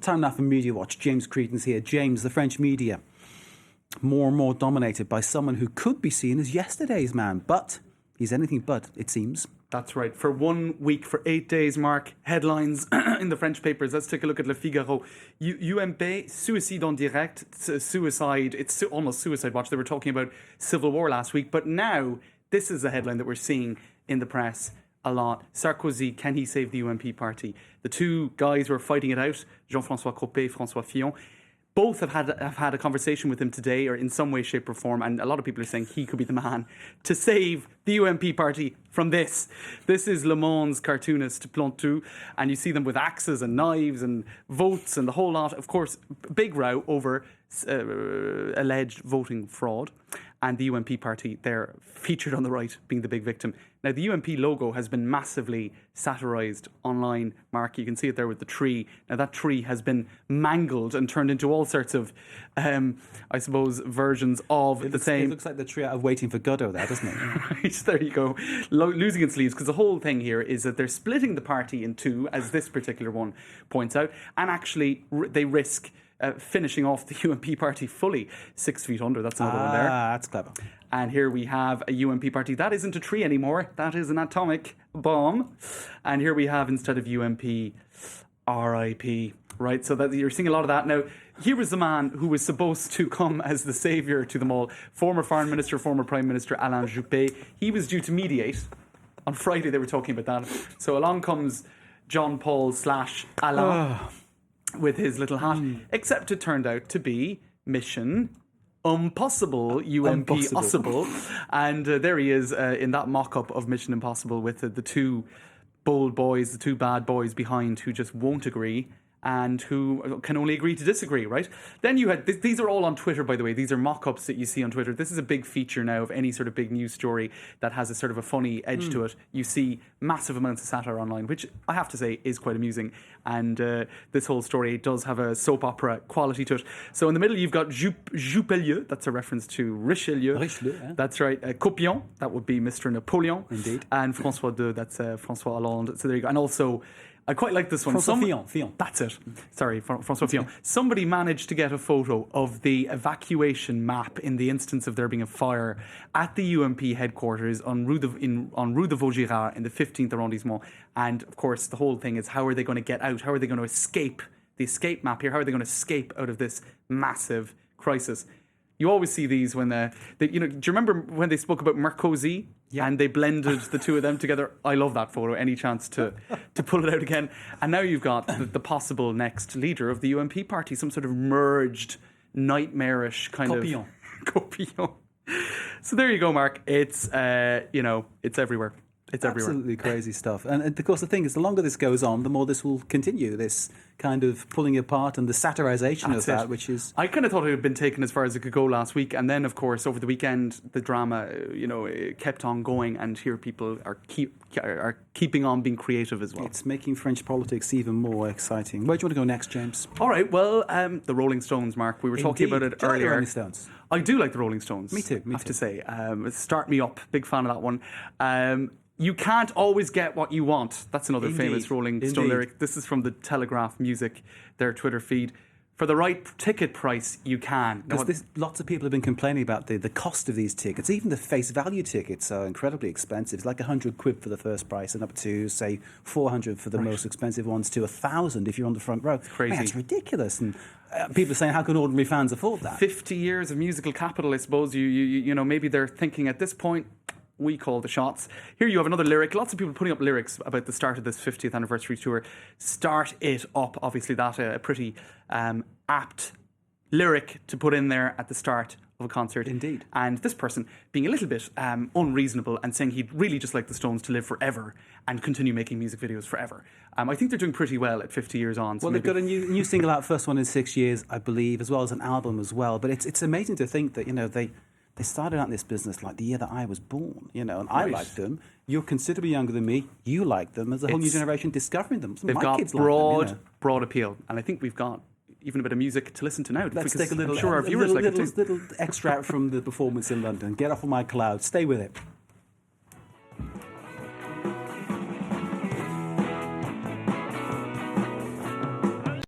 Time now for Media Watch. James Creedon's here. James, the French media, more and more dominated by someone who could be seen as yesterday's man, but he's anything but, it seems. That's right. For 1 week, for 8 days, Mark, headlines in the French papers. Let's take a look at Le Figaro. UMP, suicide en direct. It's suicide. It's almost suicide watch. They were talking about civil war last week. But now, this is a headline that we're seeing in the press a lot. Sarkozy, can he save the UMP party? The two guys were fighting it out, Jean-François Copé, François Fillon. Both have had a conversation with him today, or in some way, shape, or form, and a lot of people are saying he could be the man to save the UMP party from this. This is Le Monde's cartoonist Plantou, and you see them with axes and knives and votes and the whole lot. Of course, big row over alleged voting fraud, and the UMP party, they're featured on the right, being the big victim. Now, the UMP logo has been massively satirised online, Mark. You can see it there with the tree. Now, that tree has been mangled and turned into all sorts of, I suppose, versions of the same. It looks like the tree out of Waiting for Godot there, doesn't it? Right, there you go. Losing its leaves, because the whole thing here is that they're splitting the party in two, as this particular one points out, and actually they risk finishing off the UMP party fully. 6 feet under, that's another one there. That's clever. And here we have a UMP party. That isn't a tree anymore. That is an atomic bomb. And here we have, instead of UMP, RIP. Right, so that you're seeing a lot of that. Now, here was the man who was supposed to come as the saviour to them all. Former Foreign Minister, former Prime Minister Alain Juppé. He was due to mediate. On Friday, they were talking about that. So along comes John Paul / Alain with his little hat. Except it turned out to be Mission Impossible, UMP Possible. And there he is in that mock-up of Mission Impossible with the two bold boys, the two bad boys behind who just won't agree and who can only agree to disagree, right? Then you had, these are all on Twitter, by the way. These are mock-ups that you see on Twitter. This is a big feature now of any sort of big news story that has a sort of a funny edge to it. You see massive amounts of satire online, which I have to say is quite amusing. And this whole story does have a soap opera quality to it. So in the middle, you've got Juppelieu, that's a reference to Richelieu. Yeah. That's right. Copillon, that would be Mr. Napoleon. Indeed. And François II, that's François Hollande. So there you go. And also, I quite like this one. François Fillon. That's it. Sorry, François Fillon. Somebody managed to get a photo of the evacuation map in the instance of there being a fire at the UMP headquarters on Rue de Vaugirard in the 15th arrondissement. And, of course, the whole thing is, how are they going to get out? How are they going to escape? The escape map here, how are they going to escape out of this massive crisis? You always see these when do you remember when they spoke about Merkozy and they blended the two of them together? I love that photo. Any chance to pull it out again? And now you've got the possible next leader of the UMP party, some sort of merged, nightmarish kind Copillon. of Copillon. So there you go, Mark. It's it's everywhere. It's everywhere. Absolutely crazy stuff. And of course, the thing is, the longer this goes on, the more this will continue, this kind of pulling apart and the satirization of that, which is... I kind of thought it had been taken as far as it could go last week. And then, of course, over the weekend, the drama, it kept on going. And here people are keeping on being creative as well. It's making French politics even more exciting. Where do you want to go next, James? All right, well, the Rolling Stones, Mark. We were talking about it Do you like the earlier. Rolling Stones? I do like the Rolling Stones. Me too. I have to say. Start me up. Big fan of that one. You can't always get what you want. That's another famous Rolling Stone lyric. This is from the Telegraph Music, their Twitter feed. For the right ticket price, you can. Because lots of people have been complaining about the cost of these tickets. Even the face value tickets are incredibly expensive. It's like £100 for the first price and up to, say, 400 for the most expensive ones to 1,000 if you're on the front row. It's crazy. That's ridiculous. And people are saying, how can ordinary fans afford that? 50 years of musical capital, I suppose. You know, maybe they're thinking at this point, we call the shots. Here you have another lyric. Lots of people putting up lyrics about the start of this 50th anniversary tour. Start it up. Obviously, that's a pretty apt lyric to put in there at the start of a concert. Indeed. And this person being a little bit unreasonable and saying he'd really just like the Stones to live forever and continue making music videos forever. I think they're doing pretty well at 50 years on. So well, they've got a new single out, first one in 6 years, I believe, as well as an album as well. But it's amazing to think that, they started out in this business like the year that I was born, and I liked them. You're considerably younger than me. You like them. There's a whole new generation discovering them. They've got broad appeal. And I think we've got even a bit of music to listen to now. Let's take a little, I'm sure our viewers like it too. Little extract from the performance in London. Get off of my cloud. Stay with it.